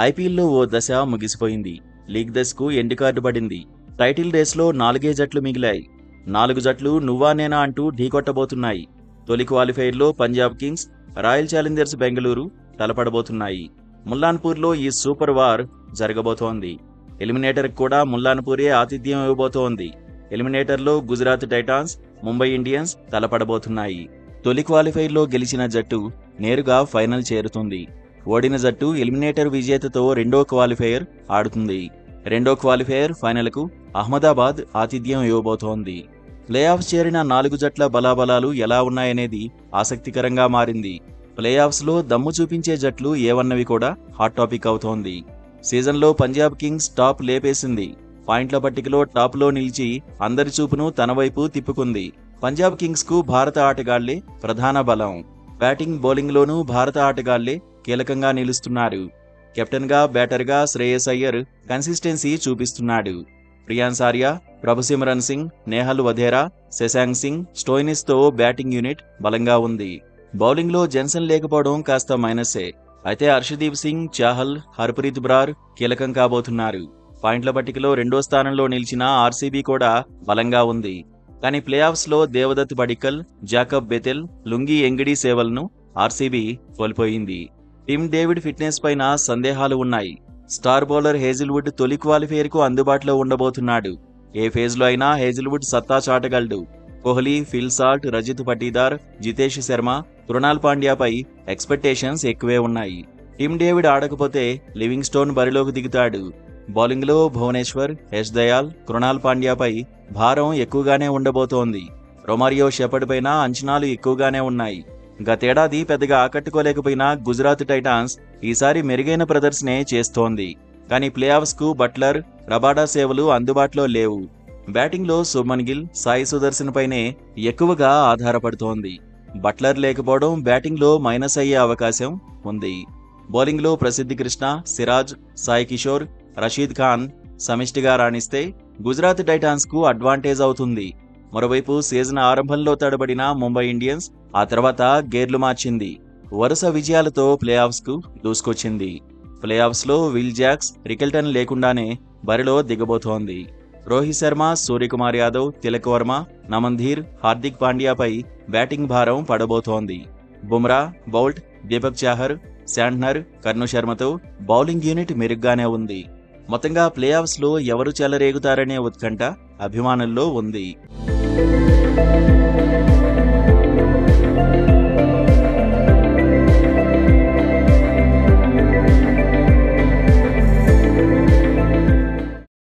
ఐపీఎల్లో ఓ దశ ముగిసిపోయింది. లీగ్ దశకు ఎండ్ కార్డు పడింది. టైటిల్ రేస్లో 4 జట్లు మిగిలాయి. 4 జట్లు నువ్వా నేనా అంటూ ఢీకొట్టబోతున్నాయి. తొలి క్వాలిఫైర్లో Punjab Kings, Royal Challengers Bengaluru తలపడబోతున్నాయి. ముల్లాన్పూర్లో ఈ సూపర్ వార్ జరగబోతోంది. ఎలిమినేటర్కి కూడా ముల్లాన్పూరే ఆతిథ్యం ఇవ్వబోతోంది. ఎలిమినేటర్లో గుజరాత్ టైటాన్స్, ముంబై ఇండియన్స్ తలపడబోతున్నాయి. తొలి క్వాలిఫైర్లో గెలిచిన జట్టు నేరుగా ఫైనల్ చేరుతుంది. ఓడిన జట్టు ఎలిమినేటర్ విజేతతో రెండో క్వాలిఫైర్ ఆడుతుంది. రెండో క్వాలిఫైర్ ఫైనల్కు అహ్మదాబాద్ ఆతిథ్యం ఇవ్వబోతోంది. ప్లేఆఫ్స్ చేరిన 4 జట్ల బలాబలాలు ఎలా ఉన్నాయనేది ఆసక్తికరంగా మారింది. ప్లేఆఫ్స్లో దమ్ము చూపించే జట్లు ఏవన్నవి కూడా హాట్ టాపిక్ అవుతోంది. సీజన్లో పంజాబ్ కింగ్స్ టాప్ లేపేసింది. పాయింట్ల పట్టికలో టాప్లో నిలిచి అందరి చూపును తన వైపు తిప్పుకుంది. పంజాబ్ కింగ్స్కు భారత ఆటగాళ్లే ప్రధాన బలం. బ్యాటింగ్, బౌలింగ్లోనూ భారత ఆటగాళ్లే కీలకంగా నిలుస్తున్నారు. కెప్టెన్గా, బ్యాటర్గా శ్రేయస్ అయ్యర్ కన్సిస్టెన్సీ చూపిస్తున్నాడు. ప్రియాన్స్ ఆర్యా, ప్రభుసిమ్రన్ సింగ్, నేహల్ వధేరా, శశాంక్ సింగ్, స్టోయినిస్తో బ్యాటింగ్ యూనిట్ బలంగా ఉంది. బౌలింగ్లో జెన్సన్ లేకపోవడం కాస్త మైనసే. అయితే హర్షదీప్ సింగ్, చాహల్, హర్ప్రీత్ బ్రార్ కీలకం కాబోతున్నారు. పాయింట్ల పట్టికలో రెండో స్థానంలో నిలిచిన ఆర్సీబీ కూడా బలంగా ఉంది. కానీ ప్లేఆఫ్స్లో Devdutt Padikkal, Jacob Bethell, Lungi Ngidi సేవలను ఆర్సీబీ కోల్పోయింది. టిమ్ డేవిడ్ ఫిట్నెస్ పైన సందేహాలు ఉన్నాయి. స్టార్ బౌలర్ హేజిల్వుడ్ తొలి క్వాలిఫైర్కు అందుబాటులో ఉండబోతున్నాడు. ఏ ఫేజ్లో అయినా హేజిల్వుడ్ సత్తా చాటగలడు. కోహ్లీ, ఫిల్ సాల్ట్, రజిత్ పటీదార్, జితేష్ శర్మ, కృణాల్ పాండ్యాపై ఎక్స్పెక్టేషన్స్ ఎక్కువే ఉన్నాయి. టిమ్ డేవిడ్ ఆడకపోతే లివింగ్ స్టోన్ బరిలోకి దిగుతాడు. బౌలింగ్లో భువనేశ్వర్, యష్ దయాల్, కృణాల్ పాండ్యాపై భారం ఎక్కువగానే ఉండబోతోంది. రొమారియో షెపర్డ్ పైన అంచనాలు ఎక్కువగానే ఉన్నాయి. గతేడాది పెద్దగా ఆకట్టుకోలేకపోయిన గుజరాత్ టైటాన్స్ ఈసారి మెరుగైన ప్రదర్శనే చేస్తోంది. కానీ ప్లేఆఫ్స్కు బట్లర్, రబాడా సేవలు అందుబాటులో లేవు. బ్యాటింగ్లో శుభ్మన్ గిల్, సాయి సుదర్శన్ పైనే ఎక్కువగా ఆధారపడుతోంది. బట్లర్ లేకపోవడం బ్యాటింగ్లో మైనస్ అయ్యే అవకాశం ఉంది. బౌలింగ్లో ప్రసిద్ధి కృష్ణ, సిరాజ్, సాయి కిషోర్, రషీద్ ఖాన్ సమిష్టిగా రాణిస్తే గుజరాత్ టైటాన్స్కు అడ్వాంటేజ్ అవుతుంది. మరోవైపు సీజన్ ఆరంభంలో తడబడిన ముంబై ఇండియన్స్ ఆ తర్వాత గేర్లు మార్చింది. వరుస విజయాలతో ప్లేఆఫ్స్కు దూసుకొచ్చింది. ప్లేఆఫ్స్లో విల్ జాక్స్, రికెల్టన్ లేకుండానే బరిలో దిగబోతోంది. రోహిత్ శర్మ, సూర్యకుమార్ యాదవ్, తిలక్ వర్మ, నమన్ధీర్, హార్దిక్ పాండ్యాపై బ్యాటింగ్ భారం పడబోతోంది. Bumrah, Boult, Deepak Chahar, Santner, Karn శర్మతో bowling unit మెరుగ్గానే ఉంది. మొత్తంగా ప్లేఆఫ్స్లో ఎవరు చెలరేగుతారనే ఉత్కంఠ అభిమానుల్లో ఉంది.